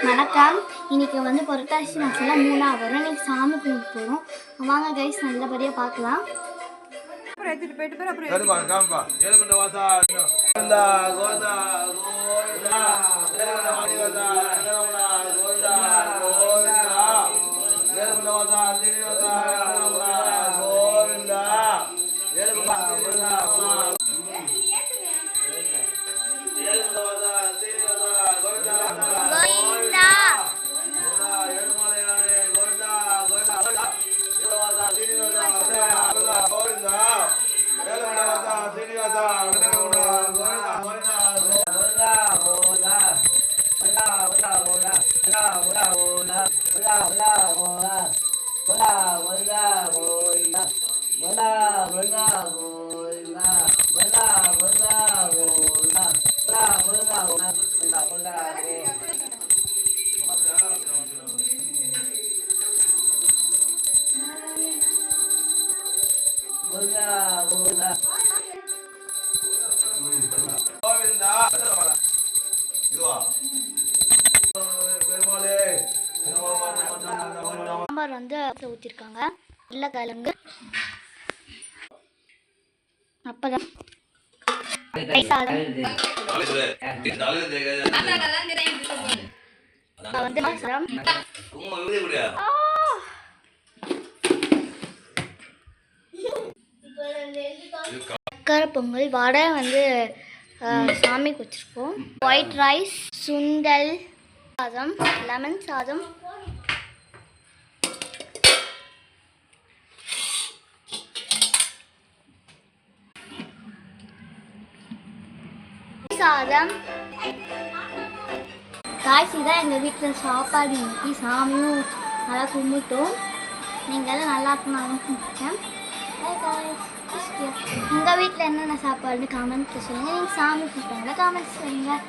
வணக்கம். இன்னைக்கு வந்து புரட்டாசி மாசம்லாம் 3ஆவது வரும். இன்னைக்கு சாமி கும்பிட்டு போகிறோம். வாங்க கைஸ், நல்லபடியாக பார்க்கலாம். சாம்பார் வந்து ஊற்றிருக்காங்க. உருளைக்கிழங்கு, அப்பளம், வந்து மசாலம், சக்கரை பொங்கல், வடை வந்து சாமிக்கு வச்சுருக்கோம். ஒயிட் ரைஸ், சுண்டல், சாதம், லெமன் சாதம், சாதம். காய்ச்சி தான் எங்கள் வீட்டில் சாப்பாடு. இன்னைக்கு சாமியும் நல்லா கும்பிட்டோம். நீங்கள் எல்லாம் நல்லா இருக்கணும் கும்பிட்டேன். உங்கள் வீட்டில் என்னென்ன சாப்பாடுன்னு காமெண்ட்ஸில் சொல்லுங்கள். நீங்கள் சாமி கும்பிட்டாங்களா காமெண்ட்ஸ் சொல்லுங்கள்.